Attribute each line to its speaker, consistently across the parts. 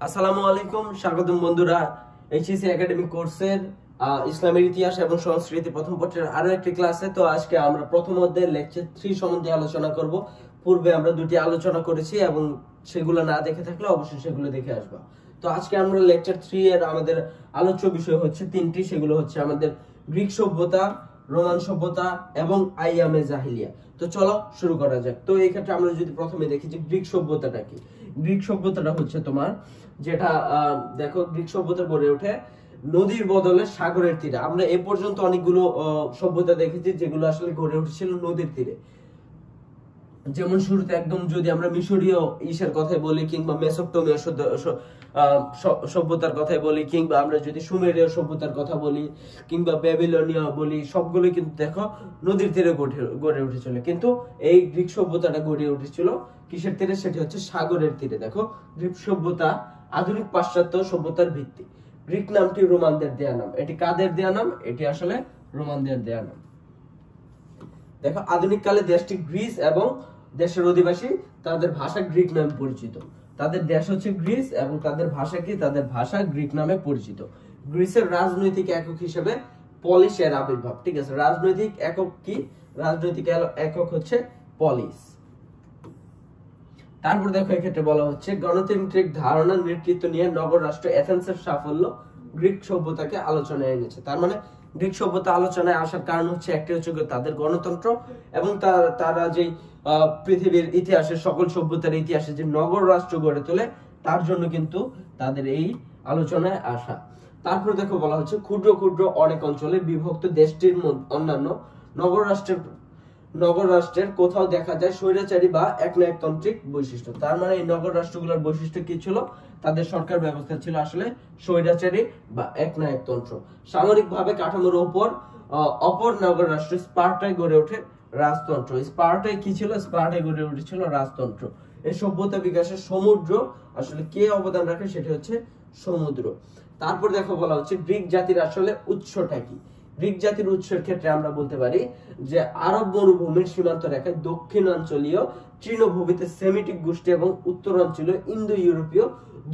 Speaker 1: আসসালামু আলাইকুম, স্বাগতম বন্ধুরা এইচএসসি একাডেমিক কোর্সের ইসলামের ইতিহাস এবং সংস্কৃতি প্রথম পত্রের আরো একটি ক্লাসে। তো আজকে আমরা প্রথম অধ্যায়ের লেকচার 3 সম্বন্ধে আলোচনা করব। পূর্বে আমরা দুটি আলোচনা করেছি এবং সেগুলো না দেখে থাকলে অবশ্যই সেগুলো দেখে আসবা। তো আজকে আমরা লেকচার 3 এর আমাদের আলোচ্য বিষয় হচ্ছে তিনটি, সেগুলো হচ্ছে আমাদের গ্রিক সভ্যতা, রোমান সভ্যতা এবং আইয়ামে জাহিলিয়া। তো চলো শুরু করা যাক। তো এই ক্ষেত্রে আমরা যদি প্রথমে দেখি যে গ্রিক সভ্যতাটা কি। গ্রিক সভ্যতাটা হচ্ছে তোমার যেটা দেখো, গ্রিক সভ্যতা গড়ে ওঠে নদীর বদলে সাগরের তীরে। আমরা এ পর্যন্ত অনেকগুলো সভ্যতা দেখেছি যেগুলো আসলে গড়ে উঠেছিল নদীর তীরে। যেমন শুরুতে একদম যদি আমরা মিশরীয় ইসের কথাই বলি, কিংবা মেসোপটেমিয়া সভ্যতার কথাই বলি, কিংবা আমরা যদি সুমেরীয় সভ্যতার কথা বলি, কিংবা ব্যাবিলনীয় বলি, সবগুলো কিন্তু দেখো নদীর তীরে গড়ে উঠেছিল। কিন্তু এই গ্রিক সভ্যতাটা গড়ে উঠেছিল কিসের তীরে? সেটি হচ্ছে সাগরের তীরে। দেখো, গ্রিক সভ্যতা আধুনিক পাশ্চাত্য সভ্যতার ভিত্তি। গ্রিক নামটি রোমানদের দেয়া নাম। এটি কাদের দেয়া নাম? এটি আসলে রোমানদের দেয়া নাম। দেখো, আধুনিক কালে দেশটি গ্রিস এবং দেশের অধিবাসী তাদের ভাষা গ্রিক নামে পরিচিত। তাদের দেশ হচ্ছে গ্রিস এবং তাদের ভাষা কি? তাদের ভাষা গ্রিক নামে পরিচিত। গ্রিসের রাজনৈতিক একক হিসেবে পলিসের আবির্ভাব। ঠিক আছে, রাজনৈতিক একক কি? রাজনৈতিক একক হচ্ছে পলিস। তারপর দেখো, এক্ষেত্রে বলা হচ্ছে গণতান্ত্রিক ধারণা নেতৃত্ব নিয়ে নগর রাষ্ট্র এথেন্সের সাফল্য গ্রিক সভ্যতাকে আলোচনায় এনেছে। তার মানে গ্রিক সভ্যতা আলোচনায় আসার কারণ হচ্ছে একটি হচ্ছে তাদের গণতন্ত্র এবং তারা যে পৃথিবীর ইতিহাসে সকল সভ্যতার ইতিহাসে যে নগর রাষ্ট্র গড়ে তোলে, তার জন্য কিন্তু তাদের এই আলোচনায় আসা। তারপর দেখো, বলা হচ্ছে ক্ষুদ্র ক্ষুদ্র অনেক অঞ্চলে বিভক্ত দেশটির অন্যান্য নগর রাষ্ট্রের কোথাও দেখা যায় স্বৈরাচারী বা একনায়কতান্ত্রিক বৈশিষ্ট্য। তার মানে এই নগর রাষ্ট্রগুলোর বৈশিষ্ট্য কি ছিল? তাদের সরকার ব্যবস্থা ছিল আসলে স্বৈরাচারী বা একনায়কতন্ত্র। সামরিকভাবে কাঠামোর অপর নগর রাষ্ট্র স্পার্টায় গড়ে ওঠে রাজতন্ত্র। স্পার্টায় কি ছিল? স্পার্টায় গড়ে উঠেছিল রাজতন্ত্র। এই সভ্যতা বিকাশে সমুদ্র আসলে কে অবদান রাখে? সেটা হচ্ছে সমুদ্র। তারপর দেখো, বলা হচ্ছে গ্রিক জাতির আসলে উৎসটা কি। গ্রিক জাতির উৎসের ক্ষেত্রে আমরা বলতে পারি যে আরব মরুভূমির সীমান্ত রেখায় দক্ষিণাঞ্চলীয় তৃণভূমিতে সেমিটিক গোষ্ঠী এবং উত্তরাঞ্চলীয় ইন্দো ইউরোপীয়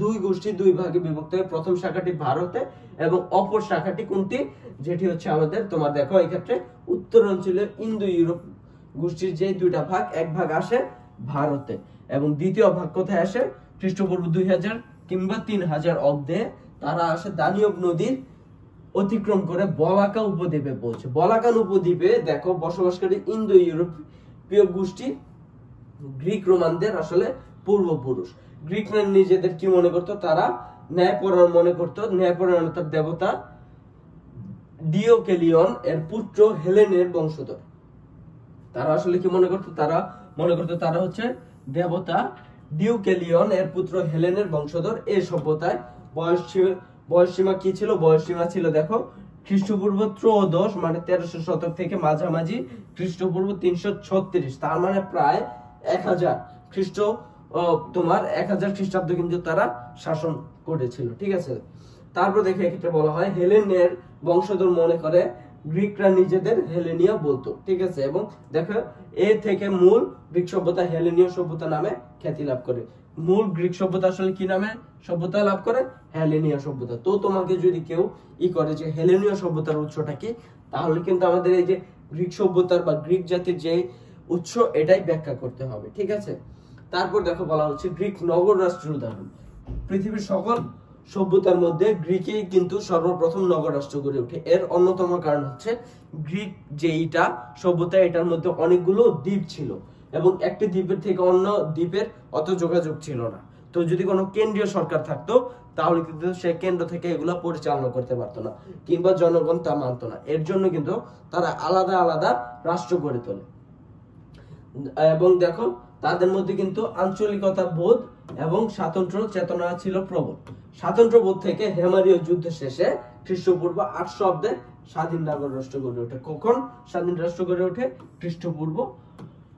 Speaker 1: দুই গোষ্ঠী দুই ভাগে বিভক্ত হয়ে প্রথম শাখাটি ভারতে এবং অপর শাখাটি কোনটি? যেটি হচ্ছে আমাদের তোমার দেখো, এই ক্ষেত্রে উত্তরাঞ্চলীয় ইন্দো ইউরোপ গোষ্ঠীর যে দুইটা ভাগ, এক ভাগ আসে ভারতে এবং দ্বিতীয় ভাগ কোথায় আসে? খ্রিস্টপূর্ব 2000 কিংবা 3000 অব্দে তারা আসে দানিয়ব নদীর অতিক্রম করে বলাকা উপদ্বীপে পৌঁছে। বলাকান উপদ্বীপে দেখো বসবাসকারী ইন্দো ইউরোপীয় গোষ্ঠী গ্রিক রোমানদের আসলে পূর্বপুরুষ। গ্রিকরা নিজেদের কি মনে করতো? তারা ন্যায়পরায়ণ মনে করতো। ন্যায়পরায়ণতার দেবতা ডিওকেলিয়ন এর পুত্র হেলেনের বংশধর। তারা আসলে কি মনে করতো? তারা মনে করতো তারা হচ্ছে দেবতা ডিওকেলিয়ন এর পুত্র হেলেনের বংশধর। এই সভ্যতায় বয়সসীমা কি ছিল? বয়সসীমা ছিল দেখো খ্রিস্টপূর্ব 13 মানে 1300 শতক থেকে মাঝামাঝি খ্রিস্টপূর্ব 336। তার মানে প্রায় 1000 খ্রিস্ট তোমার 1000 খ্রিস্টাব্দ কিন্তু তারা শাসন করেছিল। ঠিক আছে, তারপর দেখে এক্ষেত্রে বলা হয় হেলেনের বংশধর মনে করে গ্রিকরা নিজেদের হেলেনীয় বলতো। ঠিক আছে, এবং দেখো এ থেকে মূল গ্রিক সভ্যতা হেলেনীয় সভ্যতা নামে খ্যাতি লাভ করে। মূল গ্রিক সভ্যতা আসলে কি নামে সভ্যতা লাভ করে? হেলেনীয় সভ্যতা। তো তোমাকে যদি কেউ করে যে হেলেনীয় সভ্যতার উৎসটা কি, তাহলে কিন্তু আমাদের এই যে গ্রিক সভ্যতার বা গ্রিক জাতির যে উৎস, এটাই ব্যাখ্যা করতে হবে। ঠিক আছে, তারপর দেখো বলা হচ্ছে গ্রিক নগর রাষ্ট্রের উদাহরণ। পৃথিবীর সকল সভ্যতার মধ্যে গ্রিকেই কিন্তু সর্বপ্রথম নগর রাষ্ট্র গড়ে ওঠে। এর অন্যতম কারণ হচ্ছে গ্রিক যে সভ্যতা, এটার মধ্যে অনেকগুলো দ্বীপ ছিল এবং একটি দ্বীপের থেকে অন্য দ্বীপের অত যোগাযোগ ছিল না। তো যদি কোনো কেন্দ্রীয় সরকার থাকতো, তাহলে কিন্তু সে কেন্দ্র থেকে এগুলো পরিচালনা করতে পারতো না, কিংবা জনগণ তা মানতো না। এর জন্য কিন্তু তারা আলাদা আলাদা রাষ্ট্র গড়ে তোলে। এবং দেখো, তাদের মধ্যে কিন্তু আঞ্চলিকতা বোধ এবং স্বাতন্ত্র্য চেতনা ছিল প্রবল। স্বাতন্ত্র্য বোধ থেকে হেমারীয় যুদ্ধ শেষে খ্রিস্টপূর্ব 800 অব্দে স্বাধীন নগর রাষ্ট্র গড়ে ওঠে। কখন স্বাধীন রাষ্ট্র গড়ে ওঠে? খ্রিস্টপূর্ব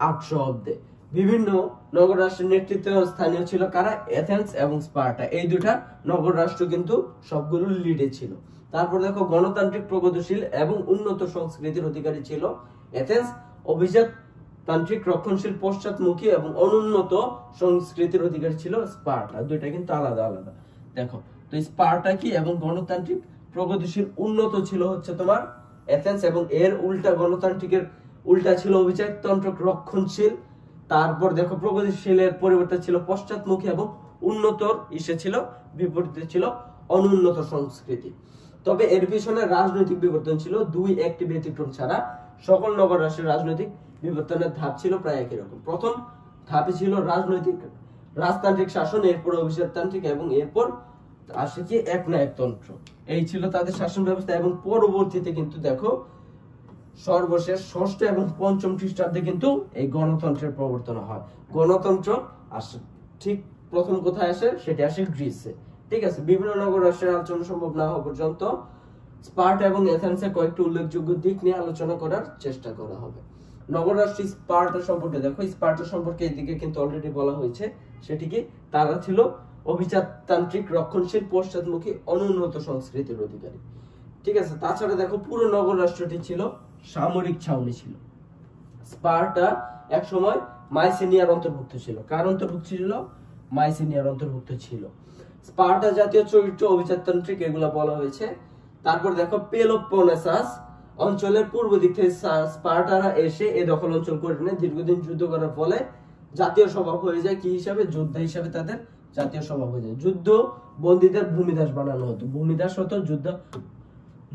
Speaker 1: 800 অব্দে। বিভিন্ন নগর রাষ্ট্রের নেতৃত্ব স্থানীয় ছিল কারা? এথেন্স এবং স্পার্টা। এই দুটা নগর রাষ্ট্র কিন্তু সবগুলো লিডে ছিল। তারপর দেখো, গণতান্ত্রিক প্রগতিশীল এবং উন্নত সংস্কৃতির অধিকারী ছিল এথেন্স। অভিজাত তান্ত্রিক রক্ষণশীল পশ্চাৎমুখী এবং অনুন্নত সংস্কৃতির অধিকারী ছিল স্পার্টা। দুইটা কিন্তু আলাদা আলাদা। দেখো তো স্পার্টা কি এবং গণতান্ত্রিক প্রগতিশীল উন্নত ছিল হচ্ছে তোমার এথেন্স, এবং এর উল্টা গণতান্ত্রিকের উল্টা ছিল অভিজাততন্ত্র রক্ষণশীল। তারপর দেখো প্রগতিশীলের পরিবর্তে ছিল পশ্চাৎমুখী, এবং উন্নতর ইসে ছিল বিপরীতে ছিল অনুন্নত সংস্কৃতি। তবে এর পিছনে রাজনৈতিক বিবর্তন ছিল একটি ব্যতিক্রম ছাড়া সকল নগর রাষ্ট্রের রাজনৈতিক বিবর্তনের ধাপ ছিল প্রায় একই রকম। প্রথম ধাপে ছিল রাজতান্ত্রিক শাসন, এরপর অভিজাততান্ত্রিক, এবং এরপর আসে কি একনায়কতন্ত্র। এই ছিল তাদের শাসন ব্যবস্থা। এবং পরবর্তীতে কিন্তু দেখো সর্বশেষ ষষ্ঠ এবং পঞ্চম খ্রিস্টাব্দে কিন্তু এই গণতন্ত্রের প্রবর্তন হয়। গণতন্ত্র আসে ঠিক প্রথম কোথায় আসে, সেটা আসে গ্রিসে। ঠিক আছে, বিভিন্ন নগর রাষ্ট্রের আলোচনা সম্ভব না হওয়া পর্যন্ত স্পার্টা এবং এথেন্সের কয়েকটি উল্লেখযোগ্য দিক নিয়ে আলোচনা করার চেষ্টা করা হবে। নগর রাষ্ট্র স্পার্টা সম্পর্কে দেখো, স্পার্টা সম্পর্কে এদিকে কিন্তু অলরেডি বলা হয়েছে, সেটি কি তারা ছিল অভিজাততান্ত্রিক রক্ষণশীল পশ্চাৎমুখী অনুন্নত সংস্কৃতির অধিকারী। ঠিক আছে, তাছাড়া দেখো পুরো নগর রাষ্ট্রটি ছিল সামরিক ছাউনি ছিল। স্পার্টা এক সময় মাইসেনিয়ার অন্তর্ভুক্ত ছিল। কার অন্তর্ভুক্ত ছিল? মাইসেনিয়ার অন্তর্ভুক্ত ছিল। স্পার্টা জাতীয় চরিত্র অভিজাততান্ত্রিক এগুলা বলা হয়েছে। তারপর দেখো পেলোপনেসাস অঞ্চলের পূর্ব দিক থেকে স্পার্টারা এসে এই দখল অঞ্চল করে নেয়। দীর্ঘদিন যুদ্ধ করার ফলে জাতীয় স্বভাব হয়ে যায়। কি হিসাবে? যোদ্ধা হিসাবে তাদের জাতীয় স্বভাব হয়ে যায়। যুদ্ধ বন্দীদের ভূমিদাস বানানো হতো। ভূমিদাস হতো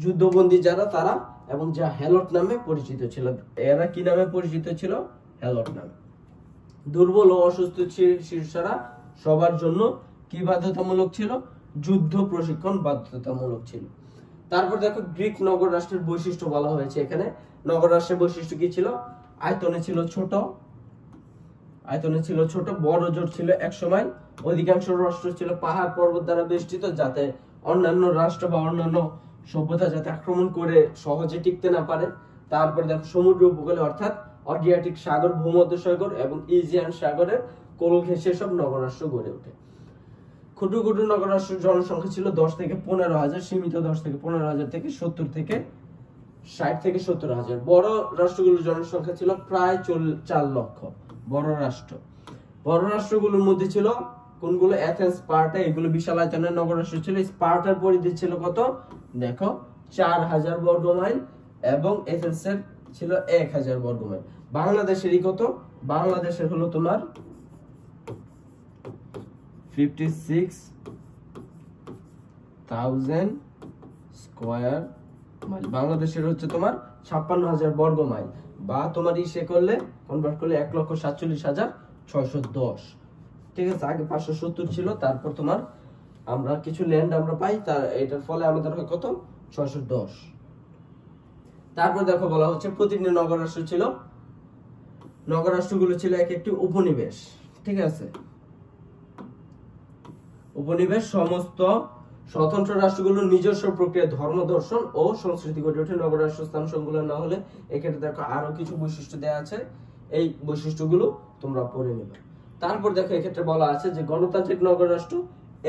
Speaker 1: যুদ্ধবন্দী যারা তারা, এবং যা হেলট নামে পরিচিত ছিল। এরা কি নামে পরিচিত ছিল? হেলট নামে। দুর্বল ও অসুস্থ শিশুরা সবার জন্য কি বাধ্যতামূলক ছিল? যুদ্ধ প্রশিক্ষণ বাধ্যতামূলক ছিল। তারপর দেখো গ্রিক নগর রাষ্ট্রের বৈশিষ্ট্য বলা হয়েছে এখানে। নগর রাষ্ট্রের বৈশিষ্ট্য কি ছিল? আয়তনে ছিল ছোট, বড় জোট ছিল এক সময়। অধিকাংশ রাষ্ট্র ছিল পাহাড় পর্বত দ্বারা বেষ্টিত, যাতে অন্যান্য রাষ্ট্র বা অন্যান্য সভ্যতা যাতে আক্রমণ করে সহজে টিকতে না পারে। তারপর দেখো সমুদ্র উপকূলে অর্থাৎ অ্যাড্রিয়াটিক সাগর, ভূমধ্যসাগর এবং ইজিয়ান সাগরের কোল ঘেঁষে সব নগররাষ্ট্র গড়ে ওঠে। ক্ষুদ্র ক্ষুদ্র নগররাষ্ট্রের জনসংখ্যা ছিল 10 থেকে 15,000, সীমিত 10 থেকে 15,000 থেকে 70 থেকে 60 থেকে 70,000। বড় রাষ্ট্রগুলোর জনসংখ্যা ছিল প্রায় 4 লক্ষ। বড় রাষ্ট্রগুলোর মধ্যে ছিল কোনগুলো? এথেন্স, স্পার্টা, এগুলো বিশাল আয়তনের নগর রাষ্ট্র ছিল। স্পার্টার পরিধি ছিল কত? দেখো 4000 বর্গ মাইল, এবং এথেন্সের ছিল 1000 বর্গ মাইল। বাংলাদেশেরই কত? বাংলাদেশের হলো তোমার 56,000 স্কয়ার মাইল। বাংলাদেশের হচ্ছে তোমার 56,000 বর্গ মাইল, বা তোমার ইসে করলে কনভার্ট করলে 1,47,610। ঠিক আছে, আগে 570 ছিল, তারপর তোমার আমরা কিছু ল্যান্ড আমরা পাই, তার এটার ফলে আমাদের হয় কত? 610। তারপর দেখো বলা হচ্ছে প্রতিটি নগর রাষ্ট্র ছিল, নগর রাষ্ট্রগুলো ছিল এক একটি উপনিবেশ। ঠিক আছে, উপনিবেশ সমস্ত স্বতন্ত্র রাষ্ট্রগুলোর নিজস্ব প্রক্রিয়া, ধর্ম, দর্শন ও সংস্কৃতি গড়ে ওঠে। নগর রাষ্ট্র স্থান সংকুলন না হলে এক্ষেত্রে দেখো আরো কিছু বৈশিষ্ট্য দেওয়া আছে, এই বৈশিষ্ট্যগুলো তোমরা পড়ে নেবে। তারপর দেখো এক্ষেত্রে বলা আছে যে গণতান্ত্রিক নগর রাষ্ট্র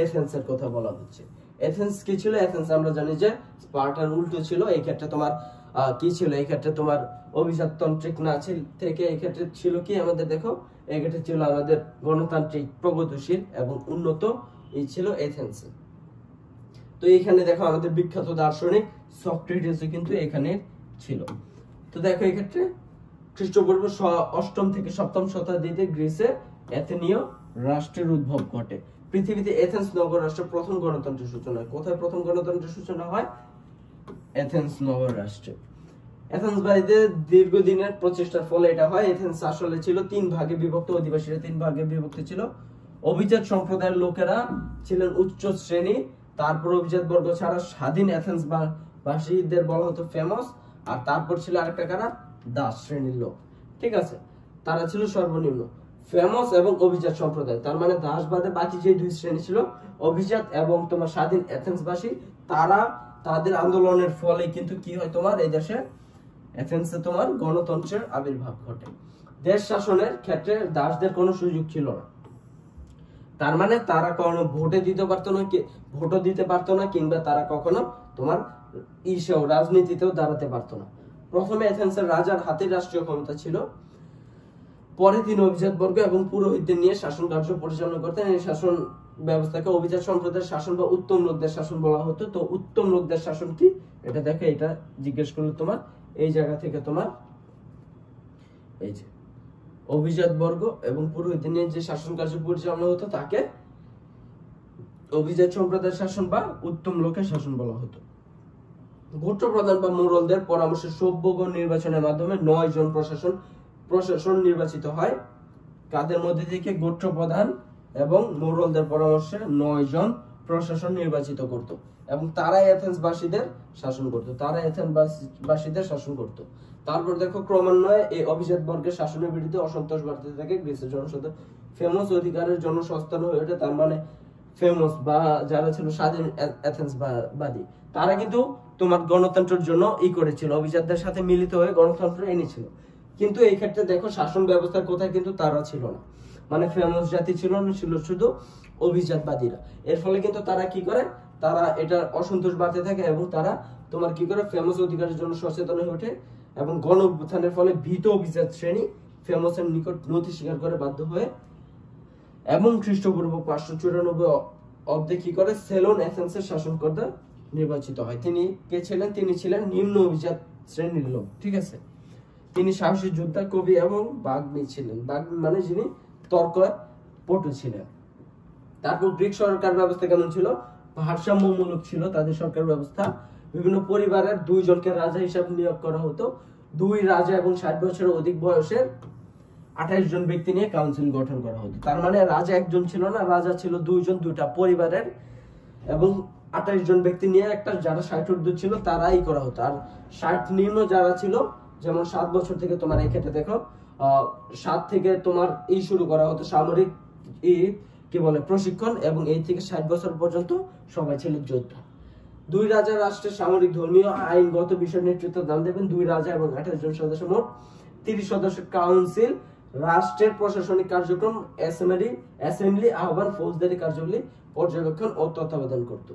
Speaker 1: এথেন্সের কথা বলা হচ্ছে। এথেন্স কি ছিল? এথেন্স আমরা জানি যে স্পার্টার উল্টো ছিল। এই ক্ষেত্রে তোমার কি ছিল? এই ক্ষেত্রে তোমার অভিজাততান্ত্রিক না থেকে এই ক্ষেত্রে ছিল কি আমাদের? দেখো এই ক্ষেত্রে ছিল আমাদের গণতান্ত্রিক, প্রগতিশীল এবং উন্নত। এই ছিল এথেন্স। তো এখানে দেখো আমাদের বিখ্যাত দার্শনিক সক্রেটিস কিন্তু এখানে ছিল। তো দেখো এই ক্ষেত্রে খ্রিস্টপূর্ব 8ম থেকে 7ম শতাব্দীতে গ্রিসে এথেনীয় রাষ্ট্রের উদ্ভব ঘটে। পৃথিবীতে এথেন্স নগর রাষ্ট্রের প্রথম গণতন্ত্রের সূচনা হয়। কোথায় প্রথম গণতন্ত্রের সূচনা হয়? এথেন্স নগর রাষ্ট্রে। এথেন্স বাড়িতে দীর্ঘদিনের প্রচেষ্টার ফলে এটা হয়। এথেন্স আসলে ছিল 3 ভাগে বিভক্ত, অধিবাসীরা 3 ভাগে বিভক্ত ছিল। অভিজাত সম্প্রদায়ের লোকেরা ছিলেন উচ্চ শ্রেণী, তারপর অভিজাত বর্গ ছাড়া স্বাধীন এথেন্স বাসীদের বলা হতো ফেমাস, আর তারপর ছিল আরেকটা কারা? দাস শ্রেণীর লোক। ঠিক আছে, তারা ছিল সর্বনিম্ন। ফেমাস এবং অভিজাত সম্প্রদায়, তার মানে দাস বাদে বাকি যে 2 শ্রেণী ছিল, অভিজাত এবং তোমার স্বাধীন এথেন্সবাসী, তারা তাদের আন্দোলনের ফলে কিন্তু কি হয় তোমার এই দেশে এথেন্সে তোমার গণতন্ত্রের আবির্ভাব ঘটে। দেশ শাসনের ক্ষেত্রে দাসদের কোনো সুযোগ ছিল না। তার মানে তারা কখনো ভোটও দিতে পারতো না, কিংবা তারা কখনো তোমার রাজনীতিতেও দাঁড়াতে পারতো না। প্রথমে এথেন্সের রাজার হাতে রাষ্ট্রীয় ক্ষমতা ছিল। পরে তিনি অভিজাত বর্গ এবং পুরোহিতদের নিয়ে শাসন কার্য পরিচালনা করতেন। এই শাসন ব্যবস্থাকে অভিজাত সম্প্রদায়ের শাসন বা উত্তম লোকদের শাসন বলা হতো। তো উত্তম লোকদের শাসন কি, এটা দেখো, এটা জিজ্ঞেস করলো তোমার এই জায়গা থেকে, তোমার এই যে অভিজাত বর্গ এবং পুরোহিতদের নিয়ে যে শাসন কার্য পরিচালনা হতো তাকে অভিজাত সম্প্রদায়ের শাসন বা উত্তম লোকের শাসন বলা হতো। গোত্র প্রধান বা মোড়লদের পরামর্শে সভ্যগণ নির্বাচনের মাধ্যমে 9 জন প্রশাসন নির্বাচিত হয়। কাদের মধ্যে থেকে? গোত্র প্রধান এবং মোড়লদের পরামর্শে 9 জন প্রশাসন নির্বাচিত করত এবং তারাই এথেন্সবাসীদের শাসন করত। তারপর দেখো ক্রমান্বয়ে এই অভিজাত বর্গের শাসনের বিরুদ্ধে অসন্তোষ বাড়তে থাকে। গ্রিসের জনসাধারণ ফেমাস অধিকারের জন্য সস্তান হয়ে ওঠে। তার মানে ফেমাস বা যারা ছিল স্বাধীন এথেন্সবাদী, তারা কিন্তু তোমার গণতন্ত্রের জন্য করেছিল, অভিজাতদের সাথে মিলিত হয়ে গণতন্ত্র এনেছিল। কিন্তু এই ক্ষেত্রে দেখো শাসন ব্যবস্থার কোথায় কিন্তু তারা ছিল না, মানে ফেমাস জাতি ছিল না, ছিল শুধু অভিজাতবাদীরা। এর ফলে কিন্তু তারা কি করে, তারা এটা অসন্তোষ বাড়তে থাকে এবং তারা তোমার কি করে ফেমাস অধিকারের জন্য সচেতন হয়ে ওঠে এবং গণ অভ্যুত্থানের ফলে ভীত অভিজাত শ্রেণী ফেমাসের নিকট নথি স্বীকার করে বাধ্য হয়ে এবং খ্রিস্টপূর্ব 594 অব্দে কি করে সেলন এথেন্সের শাসনকর্তা নির্বাচিত হয়। তিনি কে ছিলেন? তিনি ছিলেন নিম্ন অভিজাত শ্রেণীর লোক, ঠিক আছে। তিনি সাহসী যোদ্ধা, কবি এবং বাগ্মী ছিলেন। বাগ্মী মানে যিনি তর্ক পটু ছিলেন। তারপর গ্রিক সরকার ব্যবস্থা কেমন ছিল? ভারসাম্যমূলক ছিল তাদের সরকার ব্যবস্থা। বিভিন্ন পরিবারের 2 জনকে রাজা হিসাবে নিয়োগ করা হতো। 2 রাজা এবং 60 বছরের অধিক বয়সের 28 জন ব্যক্তি নিয়ে কাউন্সিল গঠন করা হতো। তার মানে রাজা একজন ছিল না, রাজা ছিল 2 জন, 2টা পরিবারের, এবং 28 জন ব্যক্তি নিয়ে একটা, যারা 60 ঊর্ধ্ব ছিল তারাই করা হতো। আর 60 নিম্ন যারা ছিল, যেমন 7 বছর থেকে তোমার এই ক্ষেত্রে দেখো 7 থেকে তোমার শুরু করা হতো সামরিক কি বলে প্রশিক্ষণ, এবং এই থেকে 60 বছর পর্যন্ত সবাই ছিল যোদ্ধা। 2 রাজা রাষ্ট্রের সামরিক, ধর্মীয়, আইনগত বিষয় নেতৃত্ব দান দেবেন। 2 রাজা এবং 28 জন সদস্য, মোট 30 সদস্যের কাউন্সিল রাষ্ট্রের প্রশাসনিক কার্যক্রম, অ্যাসেম্বলি আহ্বান, ফৌজদারি কার্যাবলী পর্যবেক্ষণ ও তত্ত্বাবধান করত।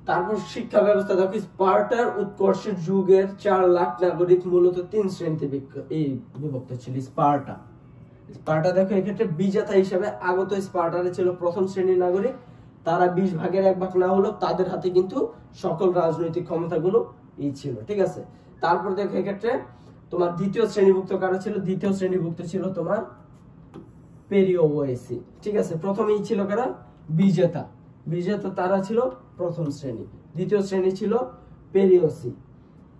Speaker 1: তারপর শিক্ষা ব্যবস্থা দেখো, স্পার্টার উৎকর্ষের যুগের 4 লাখ নাগরিক মূলত 3 শ্রেণীতে বিভক্ত ছিল। স্পার্টা দেখো এক্ষেত্রে বিজেতা হিসেবে আগত স্পার্টারে ছিল প্রথম শ্রেণীর নাগরিক। তারা 20 ভাগের 1 ভাগ না হলেও তাদের হাতে কিন্তু সকল রাজনৈতিক ক্ষমতাগুলো ছিল, ঠিক আছে। তারপর দেখো এক্ষেত্রে তোমার দ্বিতীয় শ্রেণীভুক্ত কারা ছিল? দ্বিতীয় শ্রেণীভুক্ত ছিল তোমার পেরিওওয়েসি, ঠিক আছে। প্রথমেই ছিল কারা? বিজেতা তারা ছিল প্রথম শ্রেণী। দ্বিতীয় শ্রেণী ছিল পেরিওসি।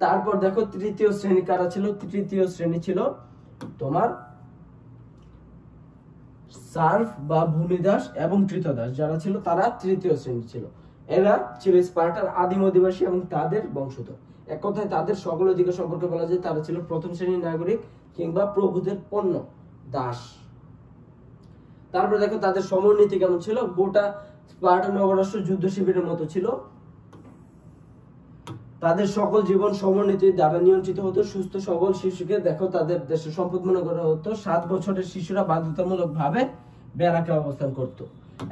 Speaker 1: তারপর দেখো তৃতীয় শ্রেণী কারা ছিল? তৃতীয় শ্রেণী ছিল তোমার সার্ভ বা ভূমিদাস এবং কৃতদাস, যারা ছিল তারা তৃতীয় শ্রেণী ছিল। এরা ছিল স্পার্টার আদিম অধিবাসী এবং তাদের বংশধর। এক কথায় তাদের সকল অধিকার সম্পর্কে বলা যায় তারা ছিল প্রথম শ্রেণীর নাগরিক কিংবা প্রভুদের পণ্য, দাস। তারপর দেখো তাদের সমরনীতি কেমন ছিল? গোটা স্পার্টা নগরাষ্ট্র যুদ্ধ শিবিরের মতো ছিল। তাদের সকল জীবন সমরনীতির দ্বারা নিয়ন্ত্রিত হতো। সুস্থ সবল শিশুকে দেখো তাদের দেশের সম্পদ মনে করা হতো। 7 বছরের শিশুরা বাধ্যতামূলক ভাবে ব্যারাকে অবস্থান করত।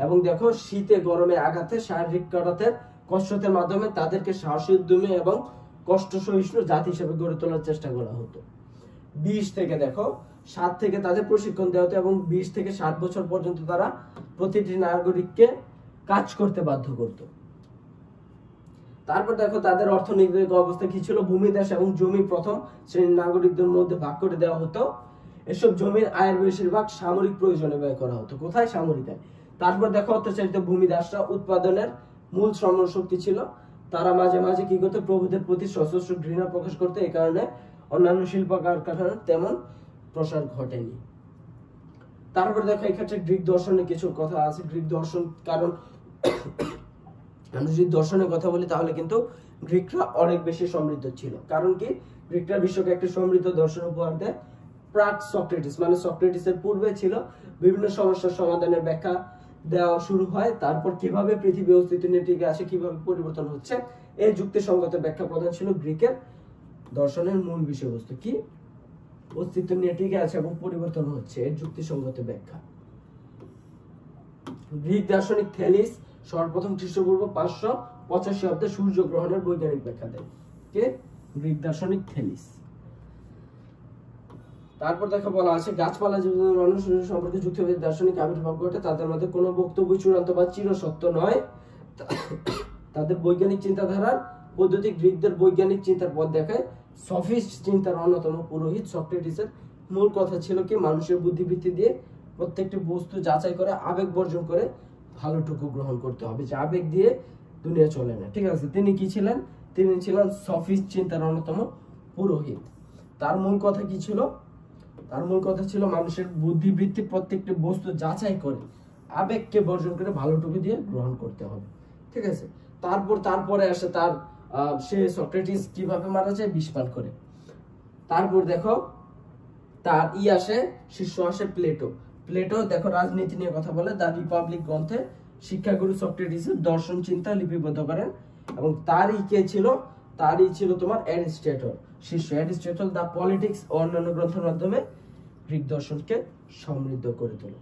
Speaker 1: এবং দেখো শীতে গরমে আঘাতে শারীরিক করাতের কষ্টতের মাধ্যমে তাদেরকে সাহসী, উদ্যমী এবং কষ্ট সহিষ্ণু জাতি হিসেবে গড়ে তোলার চেষ্টা করা হতো। 20 থেকে দেখো 7 থেকে তাদের প্রশিক্ষণ দেওয়া হতো এবং 20 থেকে 60 বছর পর্যন্ত তারা প্রতিটি নাগরিককে কাজ করতে বাধ্য করত। তারপর দেখো তাদের অর্থনৈতিক অবস্থা কি ছিল? ভূমিদাস এবং জমি প্রথম শ্রেণীর নাগরিকদের মধ্যে ভাগ করে দেওয়া হতো। এসব জমির আয়ের বেশিরভাগ সামরিক প্রয়োজনে ব্যয় করা হতো। কোথায়? সামরিক আয়। তারপর দেখো অত্যাচারিত ভূমিদাসরা উৎপাদনের মূল শ্রমশক্তি ছিল। তারা মাঝে মাঝে কি করতো? প্রভুদের প্রতি সশস্ত্র ঘৃণা প্রকাশ করতো। এই কারণে অন্যান্য শিল্প কারখানার তেমন প্রসার ঘটেনি। তারপর দেখো এক্ষেত্রে গ্রিক দর্শনের কিছু কথা আছে। গ্রিক দর্শন, কারণ আমরা যদি দর্শনের কথা বলি তাহলে কিন্তু গ্রিকরা অনেক বেশি সমৃদ্ধ ছিল। কারণ কি? গ্রিকরা বিশ্বকে একটি সমৃদ্ধ দর্শন উপহার দেয়। প্রাক সক্রেটিস, মানে সক্রেটিসের পূর্বে ছিল বিভিন্ন সমস্যার সমাধানের ব্যাখ্যা দেওয়া শুরু হয়। তারপর কিভাবে পৃথিবী অস্তিত্ব নিয়ে টিকে আছে, কিভাবে পরিবর্তন হচ্ছে, এই যুক্তিসঙ্গত ব্যাখ্যা প্রদান ছিল গ্রিকের দর্শনের মূল বিষয়বস্তু। কি? অস্তিত্ব নিয়ে টিকে আছে এবং পরিবর্তন হচ্ছে, এর যুক্তিসঙ্গত ব্যাখ্যা। গ্রিক দার্শনিক থেলিস সর্বপ্রথম খ্রিস্টপূর্ব 585 অব্দে সূর্যগ্রহণের বৈজ্ঞানিক ব্যাখ্যা দেয়। কে? গ্রিক দার্শনিক থেলিস। তারপর দেখো বলা আছে গাছপালা জীবনের মানুষ সম্পর্কে যুক্তিবাদী দার্শনিক আবির্ভাব ঘটে, তাদের মধ্যে কোনো বক্তব্য চূড়ান্ত বা চিরসত্য নয়। তাদের বৈজ্ঞানিক চিন্তাধারার পদ্ধতি গ্রিকদের বৈজ্ঞানিক চিন্তার পথ দেখায়। সফিস্ট চিন্তার অন্যতম পুরোহিত সক্রেটিসের মূল কথা ছিল কি মানুষের বুদ্ধিবৃত্তি দিয়ে প্রত্যেকটি বস্তু যাচাই করে আবেগ বর্জন করে ভালোটুকু গ্রহণ করতে হবে, যে আবেগ দিয়ে দুনিয়া চলে না। ঠিক আছে, তিনি কি ছিলেন? তিনি ছিলেন সফিস্ট চিন্তার অন্যতম পুরোহিত। তার মূল কথা কি ছিল? তার মূল কথা ছিল মানুষের বুদ্ধিবৃত্তি প্রত্যেকটি বস্তু যাচাই করে আবেগকে বর্জন করে ভালোটুকু দিয়ে গ্রহণ করতে হবে। ঠিক আছে, তারপরে আসে তার সে সক্রেটিস কিভাবে মারা যায়? বিষ পান করে। তারপর দেখো তার আসে শিষ্য আসে প্লেটো। প্লেটো দেখো রাজনীতি নিয়ে কথা বলে। দ্য রিপাবলিক গ্রন্থে শিক্ষাগুরু সক্রেটিসের দর্শন চিন্তা লিপিবদ্ধ করেন এবং তারই কে ছিল? তারই ছিল তোমার অ্যারিস্টটল শিষ্য। অ্যারিস্টটল দ্য পলিটিক্স ও অন্যান্য গ্রন্থের মাধ্যমে গ্রিক দর্শনকে সমৃদ্ধ করে তোলে।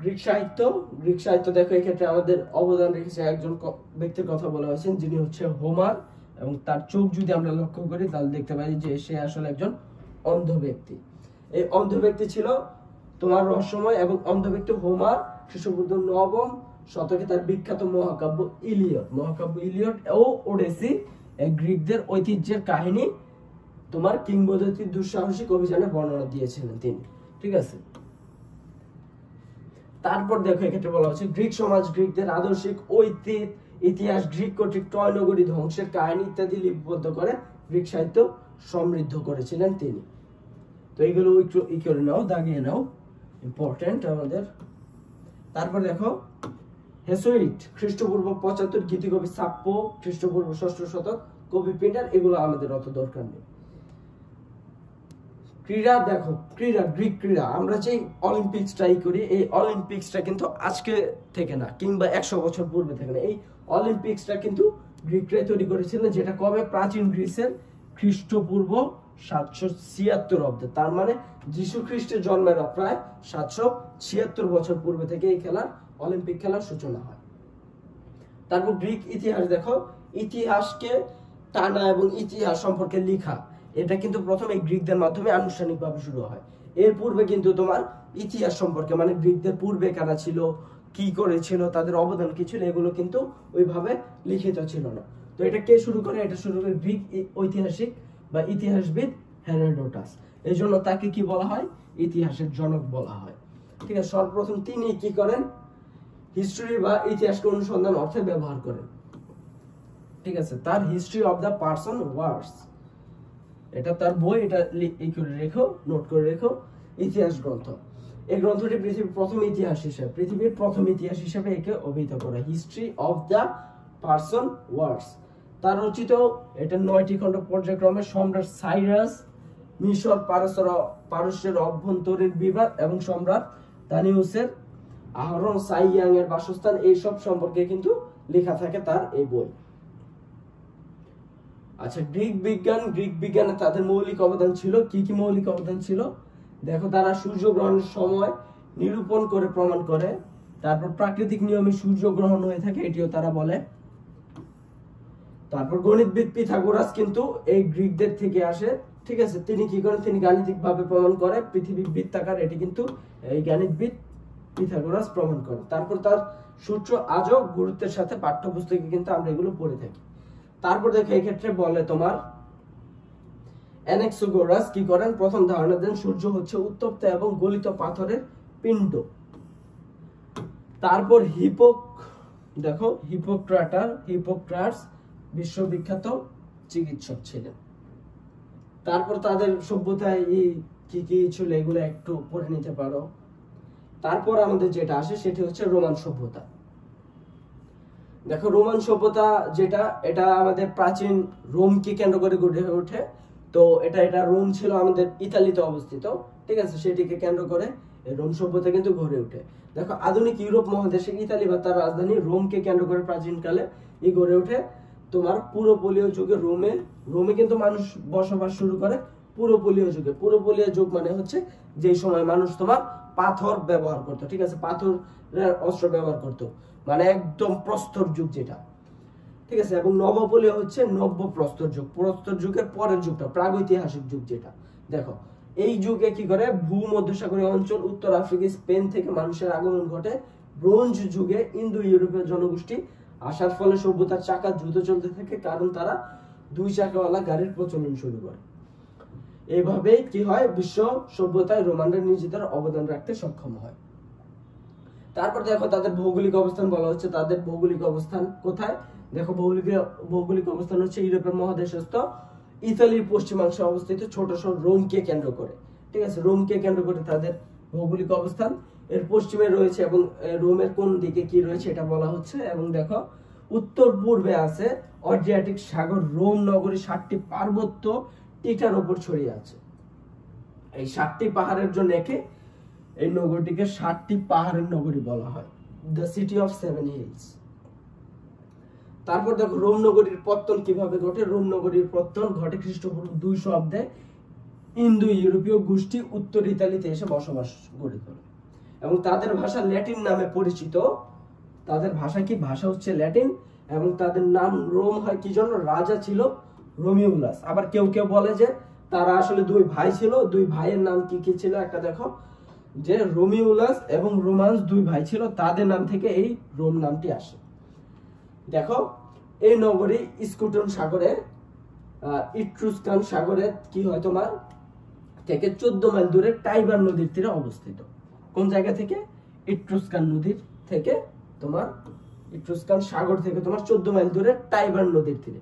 Speaker 1: গ্রিক সাহিত্য দেখো এক্ষেত্রে আমাদের অবদান রেখেছে একজন ব্যক্তির কথা বলা হয়েছে, যিনি হচ্ছে হোমার। এবং তার চোখ যদি আমরা লক্ষ্য করি তাহলে দেখতে পাই যে সে আসলে একজন অন্ধ ব্যক্তি। এই অন্ধ ব্যক্তি ছিল তোমার রহস্যময় এবং অন্ধ ব্যক্তি হোমার খ্রিস্টপূর্ব 9ম শতকে তার বিখ্যাত মহাকাব্য ইলিয়ড ও ওডেসি গ্রিকদের ঐতিহ্যের কাহিনী তোমার কিংবদন্তি দুঃসাহসিক অভিযানে বর্ণনা দিয়েছিলেন তিনি। ঠিক আছে, তারপর দেখো এক্ষেত্রে বলা হচ্ছে গ্রিক সমাজ, গ্রিকদের আদর্শিক ইতিহাস, গ্রিক কর্তৃক ট্রয় নগরী ধ্বংসের কাহিনী ইত্যাদি লিপিবদ্ধ করে গ্রিক সাহিত্য সমৃদ্ধ করেছিলেন তিনি। তো এইগুলো একটু করে নাও, দাগিয়ে নাও, ইম্পর্টেন্ট আমাদের। তারপর দেখো হেসোইড খ্রিস্টপূর্ব 75, গীতিকবি সাপ্পো খ্রিস্টপূর্ব 6ষ্ঠ শতক, কবি পিন্ডার, এগুলো আমাদের অত দরকার নেই। ক্রীড়া দেখো, গ্রিক ক্রীড়া, আমরা যে অলিম্পিক্সটাই করি, এই অলিম্পিক্সটা কিন্তু আজকে থেকে না কিংবা 100 বছর পূর্বে থেকে না। এই অলিম্পিক্সটা কিন্তু গ্রিকরাই তৈরি করেছিলেন, যেটা কবে? প্রাচীন গ্রিসের খ্রিস্টপূর্ব 776 অব্দে। তার মানে যীশু খ্রিস্টের জন্মের প্রায় 776 বছর পূর্বে থেকে এই অলিম্পিক খেলার সূচনা হয়। তারপর গ্রিক ইতিহাস দেখো, ইতিহাসকে টানা এবং ইতিহাস সম্পর্কে লেখা, এটা কিন্তু প্রথমে গ্রিকদের মাধ্যমে আনুষ্ঠানিকভাবে শুরু হয়। এর পূর্বে কিন্তু তোমার ইতিহাস সম্পর্কে মানে গ্রিকদের পূর্বে কারা ছিল, কি করেছিল, তাদের অবদান কি ছিল, এগুলো কিন্তু ওইভাবে লিখিত ছিল না। তো এটা কে শুরু করে? এটা শুরু করে গ্রিক ঐতিহাসিক বা ইতিহাসবিদ হেরোডোটাস। এই জন্য তাকে কি বলা হয়? ইতিহাসের জনক বলা হয়। ঠিক আছে, সর্বপ্রথম তিনি কি করেন? হিস্ট্রি বা ইতিহাসকে অনুসন্ধান অর্থে ব্যবহার করেন। ঠিক আছে, তার হিস্ট্রি অফ দ্য পার্সন ওয়ার্স, এটা তার বই, এটা করে রেখো, নোট করে রেখো। ইতিহাস গ্রন্থ, এই গ্রন্থটি পৃথিবীর প্রথম ইতিহাস হিসেবে একে অভিহিত করে। হিস্ট্রি অফ দ্য পার্সন ওয়ার্স, তার রচিত এটা 9টি খণ্ড পর্যায়ক্রমে সম্রাট সাইরাস, মিশর, পারস্যের অভ্যন্তরীণ বিবাদ এবং সম্রাট দানিউসের আহরণ, সাইয়াং এর বাসস্থান, এইসব সম্পর্কে কিন্তু লেখা থাকে তার এই বই। আচ্ছা, গ্রিক বিজ্ঞানে তাদের মৌলিক অবদান ছিল কি? মৌলিক অবদান ছিল দেখো, তারা সূর্যগ্রহণের সময় নিরূপণ করে প্রমাণ করে। তারপর প্রাকৃতিক নিয়মে সূর্যগ্রহণ হয়ে থাকে, এটিও তারা বলে। তারপর গণিতবিদ পিথাগোরাস কিন্তু এই গ্রিকদের থেকে আসে। ঠিক আছে, তিনি কি করেন? তিনি গাণিতিক ভাবে প্রমাণ করে পৃথিবী বৃত্তাকার, এটি কিন্তু এই গণিতবিদ পিথাগোরাস প্রমাণ করেন। তারপর তার সূত্র আজও গুরুত্বের সাথে পাঠ্যপুস্তকে কিন্তু আমরা এগুলো পড়ে থাকি। তারপর দেখো এই ক্ষেত্রে বলে তোমার অ্যানাক্সাগোরাস কি করেন? প্রথম ধারণা দেন সূর্য হচ্ছে উত্তপ্ত এবং গলিত পাথরের পিণ্ড। তারপর হিপোক্রাটাস বিশ্ববিখ্যাত চিকিৎসক ছিলেন। তারপর তাদের সভ্যতায় কি কি ছিল এগুলো একটু পড়ে নিতে পারো। তারপর আমাদের যেটা আসে সেটি হচ্ছে রোমান সভ্যতা। দেখো, রোমান সভ্যতা যেটা, এটা আমাদের প্রাচীন রোমকে কেন্দ্র করে গড়ে ওঠে। তো এটা রোম ছিল আমাদের ইতালিতে অবস্থিত। ঠিক আছে, সেটিকে কেন্দ্র করে রোম সভ্যতা কিন্তু গড়ে ওঠে। দেখো, আধুনিক ইউরোপ মহাদেশে ইতালি বা তার রাজধানী রোমকে কেন্দ্র করে প্রাচীনকালে গড়ে ওঠে। তোমার পুরোপলীয় যুগে রোমে কিন্তু মানুষ বসবাস শুরু করে পুরোপলীয় যুগে। পুরোপলীয় যুগ মানে হচ্ছে যে সময় মানুষ তোমার পাথর ব্যবহার করতো। ঠিক আছে, পাথরের অস্ত্র ব্যবহার করতো, মানে একদম প্রস্তর যুগ যেটা। ঠিক আছে, এবং নবপলীয় হচ্ছে নব্য প্রস্তর যুগ, প্রস্তর যুগের পরের যুগটা প্রাগৈতিহাসিক যুগ যেটা। দেখো এই যুগে কি করে ভূমধ্যসাগরীয় অঞ্চল, উত্তর আফ্রিকা, স্পেন থেকে মানুষের আগমন ঘটে। ব্রোঞ্জ যুগে ইন্দো ইউরোপীয় জনগোষ্ঠী আসার ফলে সভ্যতার চাকা দ্রুত চলতে থাকে, কারণ তারা 2 চাকাওয়ালা গাড়ির প্রচলন শুরু করে। এইভাবেই কি হয়, বিশ্ব সভ্যতায় রোমানরা নিজেদের অবদান রাখতে সক্ষম হয়। তারপর দেখো তাদের ভৌগোলিক অবস্থান বলা হচ্ছে। তাদের ভৌগোলিক অবস্থান কোথায়? দেখো ভৌগোলিক অবস্থান হচ্ছে ইউরোপের মহাদেশস্থ ইতালির পশ্চিমাংশে অবস্থিত ছোট শহর রোমকে কেন্দ্র করে। ঠিক আছে, রোমকে কেন্দ্র করে তাদের ভৌগোলিক অবস্থান। এর পশ্চিমে রয়েছে এবং রোমের কোন দিকে কি রয়েছে এটা বলা হচ্ছে। এবং দেখো উত্তর পূর্বে আছে অ্যাড্রিয়াটিক সাগর। রোম নগরী 7টি পার্বত্য টিটার উপর ছড়িয়ে আছে। এই 7টি পাহাড়ের জন্য একে এই নগরীটিকে 7টি পাহাড়ের নগরী বলা হয়, দ্য সিটি অফ 7 হিলস। তারপর দেখো রোম নগরীর পতন কিভাবে ঘটে। রোম নগরীর পতন ঘটে খ্রিস্টপূর্ব 200 অব্দে। ইন্দো ইউরোপীয় গোষ্ঠী উত্তর ইতালিতে এসে বসবাস গড়ে তোলে এবং তাদের ভাষা ল্যাটিন নামে পরিচিত। তাদের ভাষা কি? ভাষা হচ্ছে ল্যাটিন। এবং তাদের নাম রোম হয় কি জন্য? রাজা ছিল রোমিউলাস। আবার কেউ কেউ বলে যে তারা আসলে 2 ভাই ছিল। 2 ভাইয়ের নাম কি কি ছিল? একটা দেখো যে রোমিউলাস এবং রোমান্স 2 ভাই ছিল, তাদের নাম থেকে এই রোম নামটি আসে। দেখো এই নগরী স্কুটন সাগরে, ইট্রুস্কান সাগরে কি হয় তোমার থেকে 14 মাইল দূরে টাইবার নদীর তীরে অবস্থিত। কোন জায়গা থেকে? ইট্রুস্কান নদীর থেকে তোমার, ইট্রুস্কান সাগর থেকে তোমার 14 মাইল দূরে টাইবার নদীর তীরে।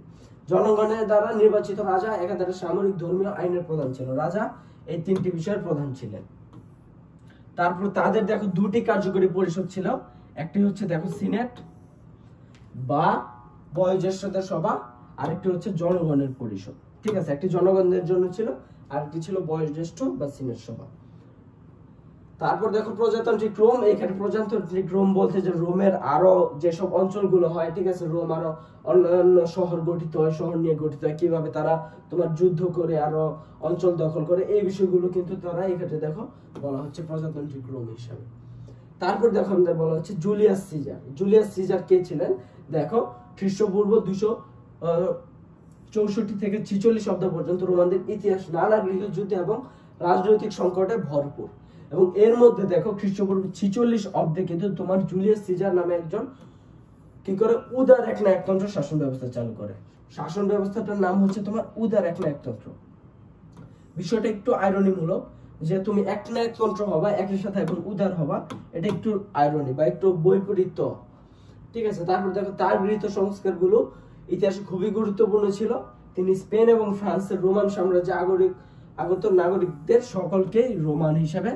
Speaker 1: জনগণের দ্বারা নির্বাচিত রাজা একাধারে সামরিক, ধর্মীয়, আইনের প্রধান ছিল। রাজা এই 3টি বিষয়ের প্রধান ছিলেন। তারপর তাদের দেখো 2টি কার্যকরী পরিষদ ছিল। একটি হচ্ছে দেখো সিনেট বা বয়োজ্যেষ্ঠদের সভা, আরেকটি হচ্ছে জনগণের পরিষদ। ঠিক আছে, একটি জনগণের জন্য ছিল, আরেকটি ছিল বয়োজ্যেষ্ঠ বা সিনেট সভা। তারপর দেখো প্রজাতান্ত্রিক রোম। এখানে প্রজাতান্ত্রিক রোম বলতে যে রোমের আরো যেসব অঞ্চলগুলো হয়, ঠিক আছে, রোম আরো অন্যান্য শহর গঠিত হয়, শহর নিয়ে গঠিত হয়, কিভাবে তারা তোমার যুদ্ধ করে আরো অঞ্চল দখল করে, এই বিষয়গুলো কিন্তু তারা এখানে দেখো বলা হচ্ছে প্রজাতান্ত্রিক রোম হিসাবে। তারপর দেখো আমাদের বলা হচ্ছে জুলিয়াস সিজার। জুলিয়াস সিজার কে ছিলেন? দেখো খ্রিস্টপূর্ব 264 থেকে 46 অব্দ পর্যন্ত রোমানদের ইতিহাস নানা গৃহযুদ্ধ এবং রাজনৈতিক সংকটে ভরপুর। এবং এর মধ্যে দেখো খ্রিস্টপূর্ব 46 অব্দে কিন্তু তোমার জুলিয়াস সিজার নামে একজন কি করে উদার একনায়কতন্ত্র শাসন ব্যবস্থা চালু করে। শাসন ব্যবস্থাটার নাম হচ্ছে তোমার উদার একনায়কতন্ত্র। বিষয়টা একটু আইরনিমূলক যে তুমি একনায়কতন্ত্র হবা একই সাথে এখন উদার হবা, এটা একটু আইরনি বা একটু বৈপরীত্য। ঠিক আছে, তারপর দেখো তার গৃহীত সংস্কারগুলো ইতিহাসে খুবই গুরুত্বপূর্ণ ছিল। তিনি স্পেন এবং ফ্রান্সের রোমান সাম্রাজ্যে আগত নাগরিকদের সকলকেই রোমান হিসেবে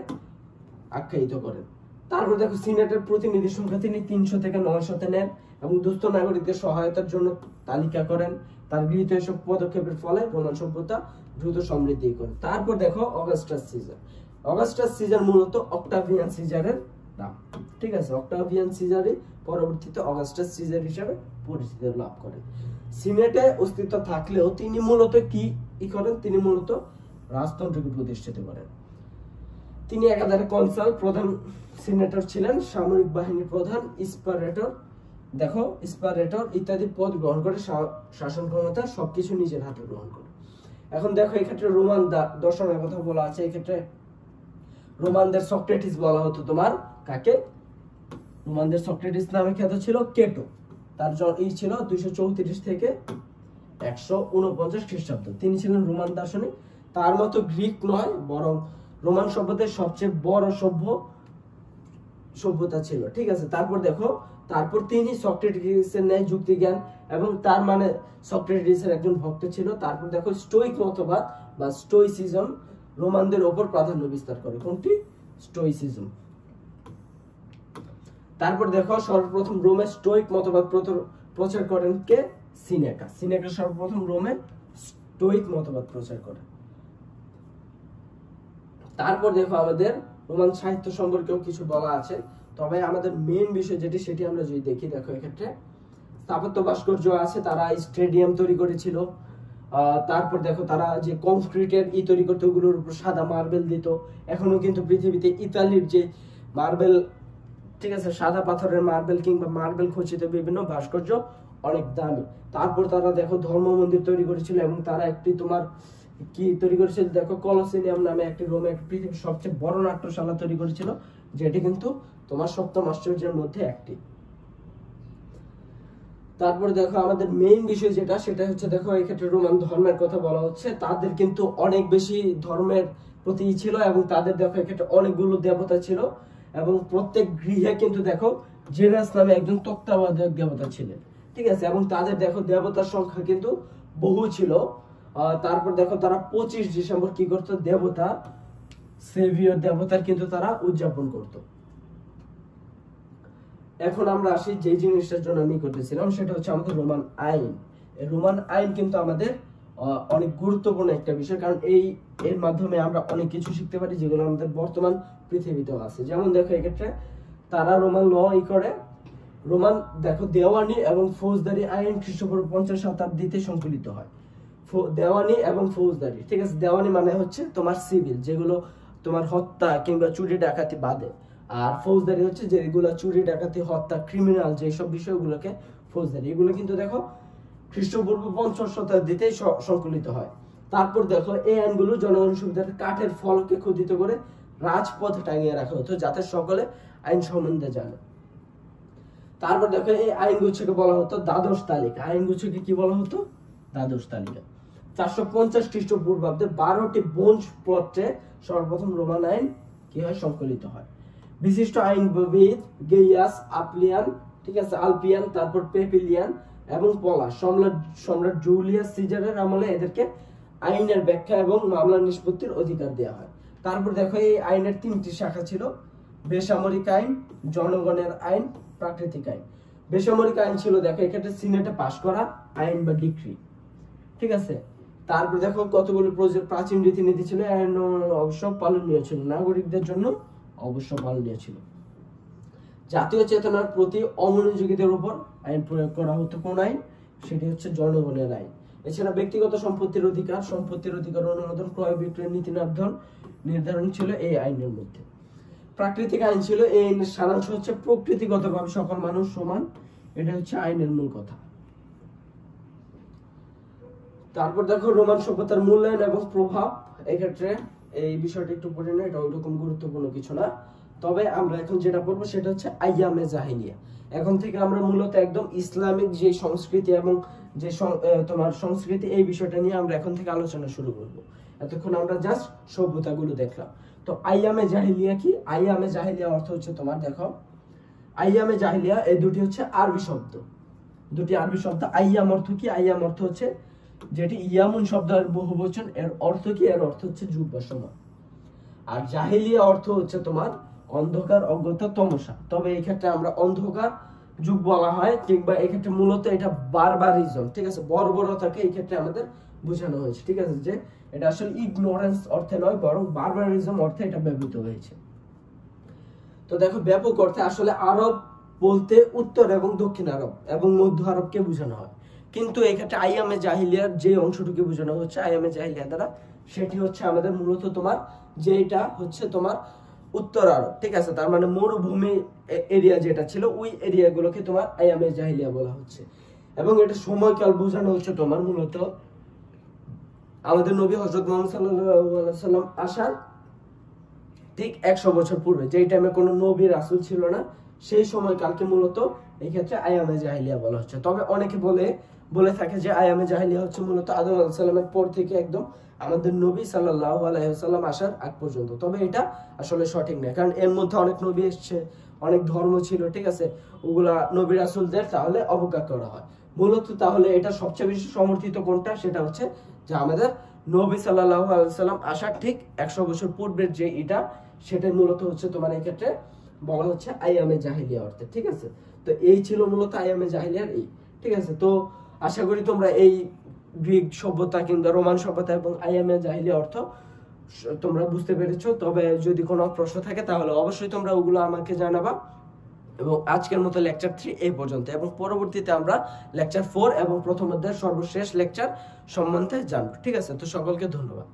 Speaker 1: আখ্যায়িত করেন। তারপর দেখো সিনেটের প্রতিনিধি সংখ্যা তিনি 300 থেকে 900 নেন এবং দুস্থ নাগরিকদের সহায়তার জন্য তালিকা করেন। তার গৃহীত এসব পদক্ষেপের ফলে রোমান সভ্যতা দ্রুত সমৃদ্ধি করে। তারপর দেখো অগাস্টাস সিজার। অগাস্টাস সিজার মূলত অক্টাভিয়ান সিজারের নাম। ঠিক আছে, অক্টাভিয়ান সিজারই পরবর্তীতে অগাস্টাস সিজার হিসেবে পরিচিতি লাভ করেন। সিনেটে অস্তিত্ব থাকলেও তিনি মূলত কি করেন? তিনি মূলত রাজতন্ত্রকে প্রতিষ্ঠিত করেন। তিনি একাধারে কনসাল, প্রধান সিনেটর ছিলেন, সামরিক বাহিনীর প্রধান, ইন্সপারেটর, দেখো ইন্সপারেটর ইত্যাদি পদ গ্রহণ করে শাসন ক্ষমতা সবকিছু নিজের হাতে গ্রহণ করে। এখন দেখো এক্ষেত্রে রোমান দর্শনের কথা বলা আছে। এক্ষেত্রে রোমানদের সক্রেটিস বলা হতো তোমার কাকে? রোমানদের সক্রেটিস নামে খ্যাত ছিল কেটো। তার ছিল 234 থেকে 149 খ্রিস্টাব্দ। তিনি ছিলেন রোমান দার্শনিক। তার মতো গ্রিক নয়, বরং রোমান সভ্যতার সবচেয়ে বড় সভ্যতা ছিল। ঠিক আছে, তারপর দেখো তারপর তিনি সক্রেটিসের ন্যায় যুক্তি জ্ঞান এবং তার মানে সক্রেটিসের একজন ভক্ত ছিল। তারপর দেখো স্টোইক মতবাদ বা স্টোইসিজম রোমানদের ওপর প্রাধান্য বিস্তার করে। কোনটি? স্টোইসিজম। তারপর দেখো সর্বপ্রথম রোমে স্টোইক মতবাদ প্রচার করেন কে? সিনেকা। সিনেকা সর্বপ্রথম রোমে স্টোইক মতবাদ প্রচার করেন। তারপর দেখো আমাদের রোমান সাহিত্য সম্পর্কেও কিছু বলা আছে, তবে আমাদের মেইন বিষয় যেটি সেটি আমরা যদি দেখি, দেখো এক্ষেত্রে স্থাপত্য ভাস্কর্য আছে। তারা স্টেডিয়াম তৈরি করেছিল। তারপর দেখো তারা যে কংক্রিটের তৈরি করতে, ওগুলোর উপর সাদা মার্বেল দিত। এখনো কিন্তু পৃথিবীতে ইতালির যে মার্বেল, ঠিক আছে, সাদা পাথরের মার্বেল কিংবা মার্বেল খচিত বিভিন্ন ভাস্কর্য অনেক দামি। তারপর তারা দেখো ধর্ম মন্দির তৈরি করেছিল এবং তারা একটি তোমার কি তৈরি করেছিল দেখো, কলোসিয়াম নামে একটি রোমে একটি পৃথিবীর সবচেয়ে বড় নাট্যশালা তৈরি করেছিল, যেটি কিন্তু তোমার সপ্তম আশ্চর্যের মধ্যে একটি। তারপরে দেখো আমাদের মেইন বিষয় যেটা, সেটা হচ্ছে দেখো এই ক্ষেত্রে রোমান ধর্মের কথা বলা হচ্ছে। তাদের কিন্তু অনেক বেশি ধর্মের প্রতি ছিল এবং তাদের দেখো এক্ষেত্রে অনেকগুলো দেবতা ছিল এবং প্রত্যেক গৃহে কিন্তু দেখো জেনাস নামে একজন তত্ত্বাবধায়ক দেবতা ছিলেন, ঠিক আছে। এবং তাদের দেখো দেবতার সংখ্যা কিন্তু বহু ছিল। তারপর দেখো তারা 25 ডিসেম্বর কি করতো, দেবতা সেভিয়র দেবতার কিন্তু তারা উদযাপন করত। এখন আমরা আসি যে জিনিসটার জন্য আমি করতেছিলাম, সেটা হচ্ছে আমাদের রোমান আইন। রোমান আইন কিন্তু আমাদের অনেক গুরুত্বপূর্ণ একটা বিষয়, কারণ এর মাধ্যমে আমরা অনেক কিছু শিখতে পারি যেগুলো আমাদের বর্তমান পৃথিবীতেও আছে। যেমন দেখো এক্ষেত্রে তারা রোমান ল করে, রোমান দেখো দেওয়ানি এবং ফৌজদারি আইন খ্রিস্টপূর্ব 50 শতাব্দীতে সংকলিত হয়। দেওয়ানি এবং ফৌজদারি, ঠিক আছে। দেওয়ানি মানে হচ্ছে তোমার সিভিল, যেগুলো তোমার হত্যা কিংবা চুরি ডাকাতি বাদে, আর ফৌজদারি হচ্ছে যেগুলো চুরি ডাকাতি হত্যা ক্রিমিনাল যেসব বিষয়গুলোকে ফৌজদারি। এগুলো কিন্তু দেখো খ্রিস্টপূর্ব 50 শতাব্দীতে সংকলিত হয়। তারপর দেখো এই আইনগুলো জনগণের সুবিধার্থে কাঠের ফলকে খোদিত করে রাজপথ টাঙিয়ে রাখা হতো, যাতে সকলে আইন সম্বন্ধে জানে। তারপর দেখো এই আইনগুচ্ছকে বলা হতো দ্বাদশ তালিকা। আইনগুচ্ছকে কি বলা হতো, দ্বাদশ তালিকা। 450 খ্রিস্টপূর্বাব্দে 12টি বঞ্চ পত্রে সর্বপ্রথম রোমান আইন কি হয়, সংকলিত হয়। বিশিষ্ট আইনবিদ গেইয়াস আপ্লিয়ান, ঠিক আছে, আলপিয়ান, তারপর পেপিলিয়ান এবং পলাশ, সম্রাট জুলিয়াস সিজারের আমলে এদেরকে আইনের ব্যাখ্যা এবং মামলা নিষ্পত্তির অধিকার দেওয়া হয়। তারপর দেখো এই আইনের 3টি শাখা ছিল, বেসামরিক আইন, জনগণের আইন, প্রাকৃতিক আইন। বেসামরিক আইন ছিল দেখো এক্ষেত্রে সিনেটে পাশ করা আইন বা ডিক্রি, ঠিক আছে। তারপর দেখো কতগুলো প্রাচীন রীতিনীতি ছিল, আইন অবশ্য পালনীয় ছিল, নাগরিকদের জন্য অবশ্য পালনীয় ছিল। জাতীয় চেতনার প্রতি অমনোযোগীদের উপর আইন প্রয়োগ করা হতো কোন আইন, সেটি হচ্ছে জনগণের আইন। এছাড়া ব্যক্তিগত সম্পত্তির অধিকার অনুমোদন, ক্রয় বিক্রয় নীতি নির্ধারণ ছিল এই আইনের মধ্যে। প্রাকৃতিক আইন ছিল এই আইনের সারাংশ হচ্ছে প্রকৃতিগতভাবে সকল মানুষ সমান, এটা হচ্ছে আইনের মূল কথা। তারপর দেখো রোমান সভ্যতার মূল্যায়ন এবং প্রভাব। এক্ষেত্রে এই বিষয়টা একটু পড়ে না, এটা ওইরকম গুরুত্বপূর্ণ কিছু না। তবে আমরা এখন যেটা পড়বো সেটা হচ্ছে আইয়ামে জাহিলিয়া। এখন থেকে আমরা মূলত একদম ইসলামিক যে সংস্কৃতি এবং যে তোমার সংস্কৃতি, এই বিষয়টা নিয়ে আমরা এখন থেকে আলোচনা শুরু করব। এতক্ষণ আমরা জাস্ট সভ্যতাগুলো দেখলাম। তো আইয়ামে জাহিলিয়া কি? আইয়ামে জাহিলিয়া অর্থ হচ্ছে তোমার দেখো, আইয়ামে জাহিলিয়া এই দুটি হচ্ছে আরবি শব্দ, দুটি আরবি শব্দ। আইয়াম অর্থ কি? আইয়াম অর্থ হচ্ছে যেটি ইয়ামুন শব্দের বহুবচন, এর অর্থ কি? এর অর্থ হচ্ছে যুগ বা সময়। আর জাহিলিয়া অর্থ হচ্ছে তোমার অন্ধকার, অজ্ঞতা, তমসা। তবে এই ক্ষেত্রে আমরা অন্ধকার যুগ বলা হয়, কিংবা এই ক্ষেত্রে মূলত এটা বারবারিজম, ঠিক আছে, বর্বরতাকে এই ক্ষেত্রে আমাদের বোঝানো হয়েছে, ঠিক আছে, যে এটা আসলে ইগনোরেন্স অর্থে নয়, বরং বারবারিজম অর্থে এটা ব্যবহৃত হয়েছে। তো দেখো ব্যাপক অর্থে আসলে আরব বলতে উত্তর এবং দক্ষিণ আরব এবং মধ্য আরবকে বোঝানো হয়, কিন্তু এই ক্ষেত্রে আইয়ামে জাহিলিয়ার যে অংশটুকু বোঝানো হচ্ছে আইয়ামে জাহিলিয়া দ্বারা, সেটি হচ্ছে আমাদের মূলত তোমার যেটা হচ্ছে তোমার উত্তর আরব, ঠিক আছে। তার মানে মরুভূমি এরিয়া যেটা ছিল, ওই এরিয়াগুলোকে তোমার আইয়ামে জাহিলিয়া বলা হচ্ছে। এবং এটা সময়কাল বোঝানো হচ্ছে তোমার মূলত আমাদের নবী হযরত মুহাম্মদ সাল্লাল্লাহু আলাইহি সাল্লাম আসার ঠিক 100 বছর পূর্বে, যেই টাইমে কোনো নবী রাসূল ছিল না, সেই সময়কালকে মূলত এই ক্ষেত্রে আইয়ামে জাহিলিয়া বলা হচ্ছে। তবে অনেকে বলে থাকে যে আইয়ামে জাহিলিয়া হচ্ছে মূলত আদম আলাইহিস সালামের পর থেকে একদম আমাদের নবী সাল্লাল্লাহু আলাইহি ওয়াসাল্লাম আসার আগ পর্যন্ত। তবে এটা আসলে সঠিক নয়, কারণ এর মধ্যে অনেক নবী এসেছে, অনেক ধর্ম ছিল, ঠিক আছে, ওগুলা নবী রাসূলদের তাহলে অবজ্ঞা করা হয় মূলত। তাহলে এটা সবচেয়ে বেশি সমর্থিত কোনটা, সেটা হচ্ছে যে আমাদের নবী সাল্লাল্লাহু আলাইহি ওয়াসাল্লাম আসার ঠিক 100 বছর পূর্বের যে এটা, সেটাই মূলত হচ্ছে তোমার এই ক্ষেত্রে বলা হচ্ছে আইয়ামে জাহিলিয়া অর্থে, ঠিক আছে। তো এই ছিল মূলত আইয়ামে জাহিলিয়ার এই, ঠিক আছে। তো আশা করি তোমরা এই গ্রিক সভ্যতা কিংবা রোমান সভ্যতা এবং আইয়ামে জাহিলিয়া অর্থ তোমরা বুঝতে পেরেছো। তবে যদি কোনো প্রশ্ন থাকে তাহলে অবশ্যই তোমরা ওগুলো আমাকে জানাবা। এবং আজকের মতো লেকচার 3 এই পর্যন্ত, এবং পরবর্তীতে আমরা লেকচার 4 এবং প্রথম অধ্যায়ের সর্বশেষ লেকচার সম্বন্ধে জানবো, ঠিক আছে। তো সকলকে ধন্যবাদ।